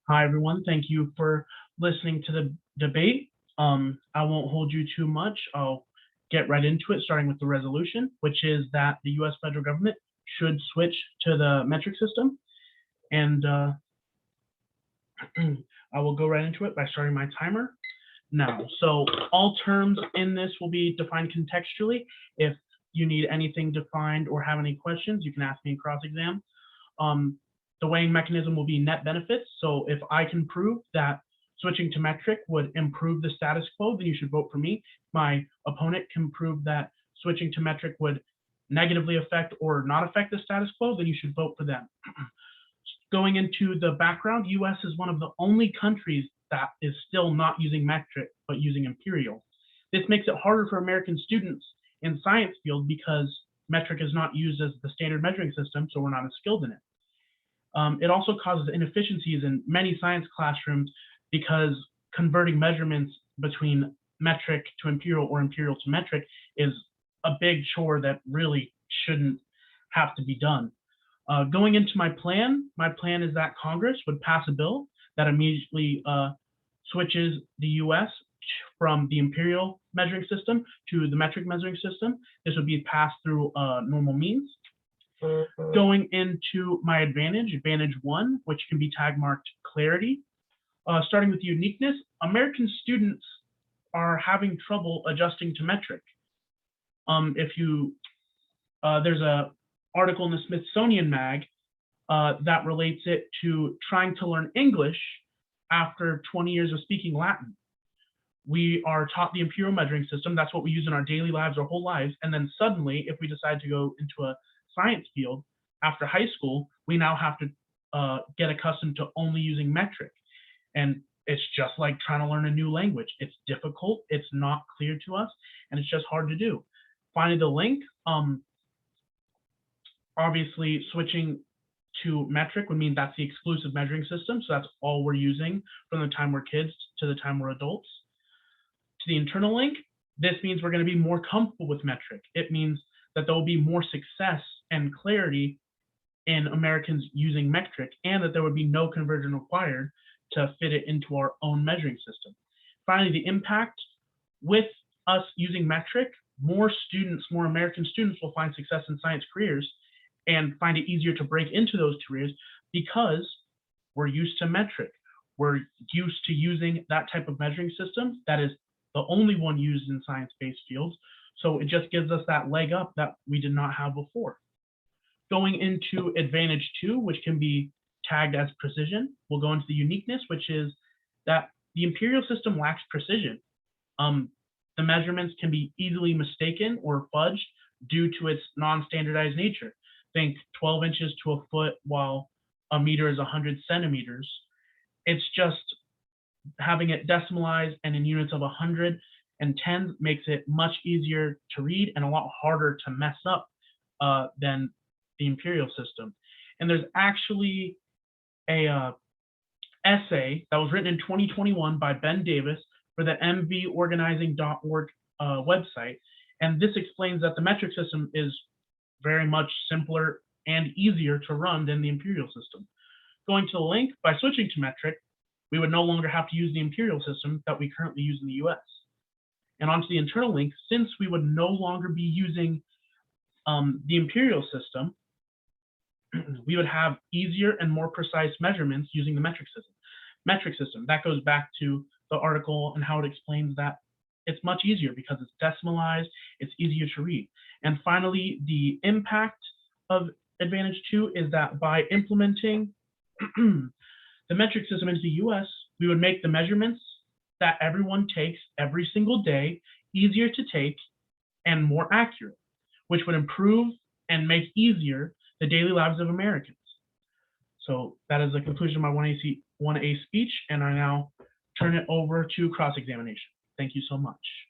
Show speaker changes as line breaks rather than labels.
Hi, everyone. Thank you for listening to the debate. I won't hold you too much. I'll get right into it, starting with the resolution, which is that the U.S. federal government should switch to the metric system. And I will go right into it by starting my timer now. So all terms in this will be defined contextually. If you need anything defined or have any questions, you can ask me in cross-exam. The weighing mechanism will be net benefits. So if I can prove that switching to metric would improve the status quo, then you should vote for me. My opponent can prove that switching to metric would negatively affect or not affect the status quo, then you should vote for them. Going into the background, US is one of the only countries that is still not using metric, but using imperial. This makes it harder for American students in science field because metric is not used as the standard measuring system, so we're not as skilled in it. It also causes inefficiencies in many science classrooms because converting measurements between metric to imperial or imperial to metric is a big chore that really shouldn't have to be done. Going into my plan is that Congress would pass a bill that immediately switches the US from the imperial measuring system to the metric measuring system. This would be passed through normal means. Going into my advantage 1, which can be tag marked clarity. Starting with uniqueness, American students are having trouble adjusting to metric. There's a article in the Smithsonian Mag that relates it to trying to learn English after 20 years of speaking Latin. We are taught the imperial measuring system. That's what we use in our daily lives, our whole lives. And then suddenly, if we decide to go into a science field after high school, we now have to get accustomed to only using metric. And it's just like trying to learn a new language. It's difficult, it's not clear to us, and it's just hard to do. Finally, the link, obviously switching to metric would mean that's the exclusive measuring system. So that's all we're using from the time we're kids to the time we're adults. To the internal link, this means we're going to be more comfortable with metric. It means that there will be more success and clarity in Americans using metric, and that there would be no conversion required to fit it into our own measuring system. Finally, the impact with us using metric, more American students will find success in science careers and find it easier to break into those careers because we're used to metric. We're used to using that type of measuring system that is the only one used in science-based fields. So it just gives us that leg up that we did not have before. Going into advantage 2, which can be tagged as precision, we'll go into the uniqueness, which is that the imperial system lacks precision. The measurements can be easily mistaken or fudged due to its non-standardized nature. Think 12 inches to a foot while a meter is 100 centimeters. It's just having it decimalized and in units of 100 and 10 makes it much easier to read and a lot harder to mess up than the imperial system. And there's actually a essay that was written in 2021 by Ben Davis for the mvorganizing.org website. And this explains that the metric system is very much simpler and easier to run than the imperial system. Going to the link, by switching to metric, we would no longer have to use the imperial system that we currently use in the US. And onto the internal link, since we would no longer be using the imperial system, we would have easier and more precise measurements using the metric system. That goes back to the article and how it explains that it's much easier because it's decimalized, it's easier to read. And finally, the impact of advantage 2 is that by implementing the metric system into the US, we would make the measurements that everyone takes every single day easier to take and more accurate, which would improve and make easier the daily lives of Americans. So that is the conclusion of my 1A speech, and I now turn it over to cross-examination. Thank you so much.